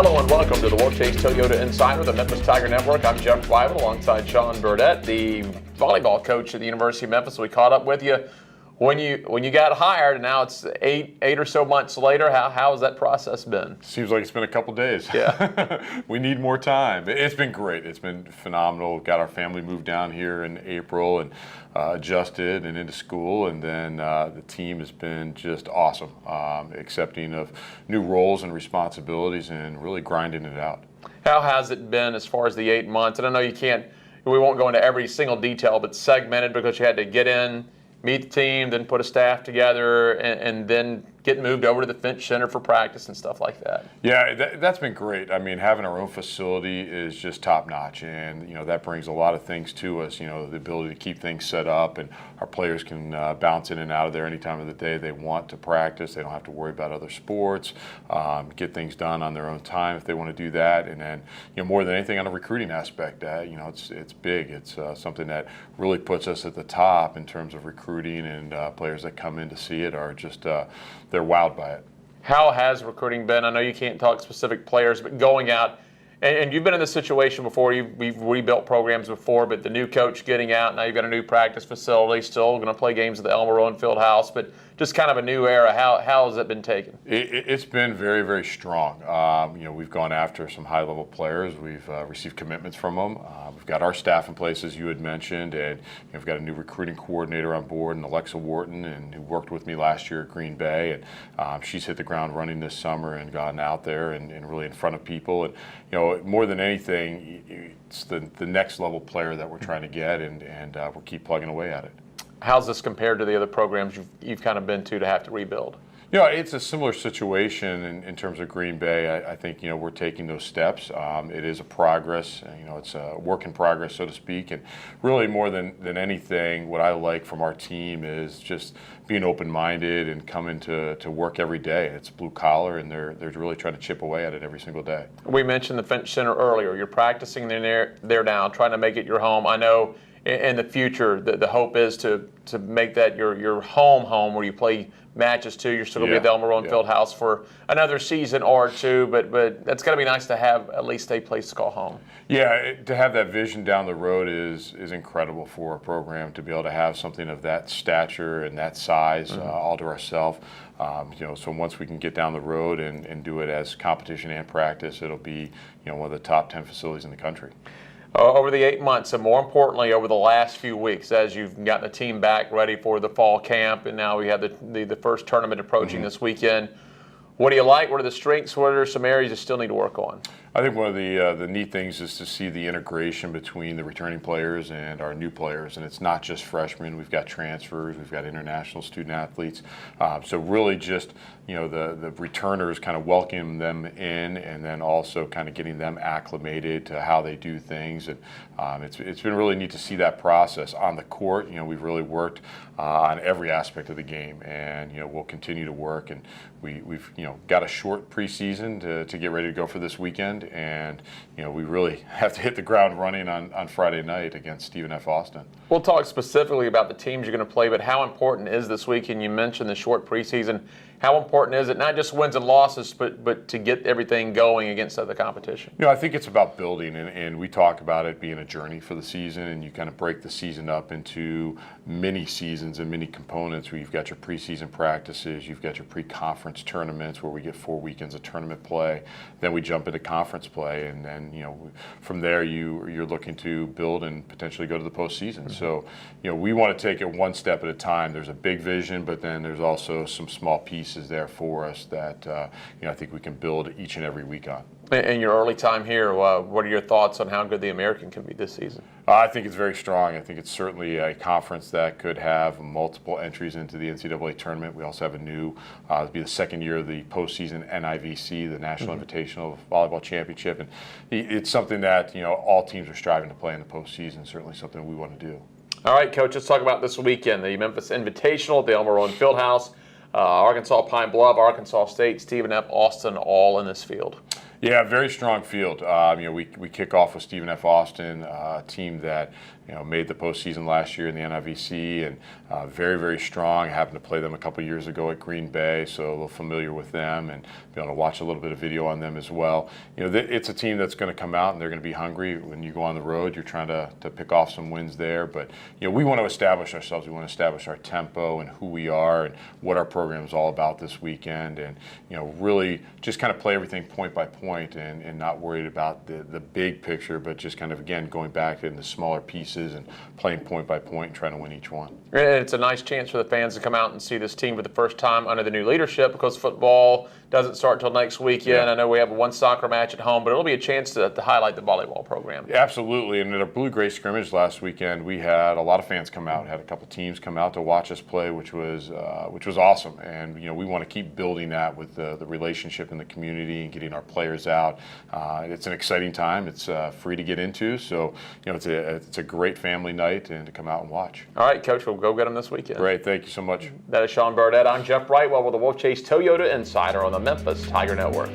Hello and welcome to the Wolfchase Toyota Insider, the Memphis Tiger Network. I'm Jeff Weibel alongside Sean Burdett, the volleyball coach at the University of Memphis. We caught up with you when you got hired, and now it's eight or so months later. How has that process been? Seems like it's been a couple days. Yeah. We need more time. It's been great. It's been phenomenal. Got our family moved down here in April and adjusted and into school, and then the team has been just awesome, accepting of new roles and responsibilities and really grinding it out. How has it been as far as the 8 months? And I know we won't go into every single detail, but segmented because you had to get in, meet the team, then put a staff together, and then get moved over to the Finch Center for practice and stuff like that. Yeah, that's been great. I mean, having our own facility is just top notch, and that brings a lot of things to us. The ability to keep things set up, and our players can bounce in and out of there any time of the day they want to practice. They don't have to worry about other sports. Get things done on their own time if they want to do that. And then, more than anything on the recruiting aspect, it's big. It's something that really puts us at the top in terms of recruiting, and players that come in to see it are just they're wowed by it. How has recruiting been? I know you can't talk specific players, but going out, and you've been in this situation before, we've rebuilt programs before, but the new coach getting out, now you've got a new practice facility, still going to play games at the Elmer Rowan Fieldhouse, but just kind of a new era. How has it been taken? It's been very, very strong. We've gone after some high-level players. We've received commitments from them. We've got our staff in place, as you had mentioned, and we've got a new recruiting coordinator on board, and Alexa Wharton, and who worked with me last year at Green Bay. And she's hit the ground running this summer and gotten out there and really in front of people. And more than anything, it's the next level player that we're trying to get, and we'll keep plugging away at it. How's this compared to the other programs you've kind of been to have to rebuild? It's a similar situation in terms of Green Bay. I think, we're taking those steps. It is a progress. It's a work in progress, so to speak. And really more than anything, what I like from our team is just being open-minded and coming to work every day. It's blue collar, and they're really trying to chip away at it every single day. We mentioned the Finch Center earlier. You're practicing there now, trying to make it your home. I know in the future, the hope is to make that your home where you play matches too. You're still going to be at the Elmer Rowan Fieldhouse for another season or two, but that's going to be nice to have at least a place to call home. Yeah, to have that vision down the road is incredible for a program to be able to have something of that stature and that size all to ourselves. So once we can get down the road and do it as competition and practice, it'll be one of the top 10 facilities in the country. Over the 8 months, and more importantly, over the last few weeks, as you've gotten the team back ready for the fall camp, and now we have the first tournament approaching this weekend. What do you like? What are the strengths? What are some areas you still need to work on? I think one of the neat things is to see the integration between the returning players and our new players, and it's not just freshmen. We've got transfers, we've got international student athletes. So really just the returners kind of welcoming them in, and then also kind of getting them acclimated to how they do things. And it's been really neat to see that process on the court. We've really worked on every aspect of the game, and we'll continue to work. And we've got a short preseason to get ready to go for this weekend. And we really have to hit the ground running on Friday night against Stephen F. Austin. We'll talk specifically about the teams you're going to play, but how important is this weekend? You mentioned the short preseason. How important is it, not just wins and losses, but to get everything going against other competition? I think it's about building, and we talk about it being a journey for the season, and you kind of break the season up into mini seasons and mini components where you've got your preseason practices, you've got your pre-conference tournaments where we get 4 weekends of tournament play, then we jump into conference play, and then from there you're looking to build and potentially go to the postseason. So we want to take it one step at a time. There's a big vision, but then there's also some small pieces there for us that I think we can build each and every week on. In your early time here, what are your thoughts on how good the American can be this season? I think it's very strong. I think it's certainly a conference that could have multiple entries into the NCAA tournament. We also have a new, it'll be the second year of the postseason NIVC, the National Invitational Volleyball Championship. And it's something that, all teams are striving to play in the postseason, certainly something we want to do. All right, Coach, let's talk about this weekend, the Memphis Invitational at the Elmer Rowan Fieldhouse. Arkansas Pine Bluff, Arkansas State, Stephen F. Austin, all in this field. Yeah, very strong field. We kick off with Stephen F. Austin, a team that made the postseason last year in the NIVC, and very, very strong. I happened to play them a couple years ago at Green Bay, so a little familiar with them and be able to watch a little bit of video on them as well. It's a team that's going to come out and they're going to be hungry. When you go on the road, you're trying to pick off some wins there, but we want to establish ourselves. We want to establish our tempo and who we are and what our program is all about this weekend, and really just kind of play everything point by point and not worried about the big picture, but just kind of, again, going back in the smaller pieces and playing point by point and trying to win each one. And it's a nice chance for the fans to come out and see this team for the first time under the new leadership, because football doesn't start until next weekend. Yeah. I know we have one soccer match at home, but it'll be a chance to highlight the volleyball program. Yeah, absolutely. And at a Blue-Gray scrimmage last weekend, we had a lot of fans come out. Had a couple teams come out to watch us play, which was awesome. And we want to keep building that with the relationship in the community and getting our players out. It's an exciting time. It's free to get into, so it's a great family night and to come out and watch. All right, Coach, we'll go get them this weekend. Great, thank you so much. That is Sean Burdett. I'm Jeff Brightwell with the Wolfchase Toyota Insider on the Memphis Tiger Network.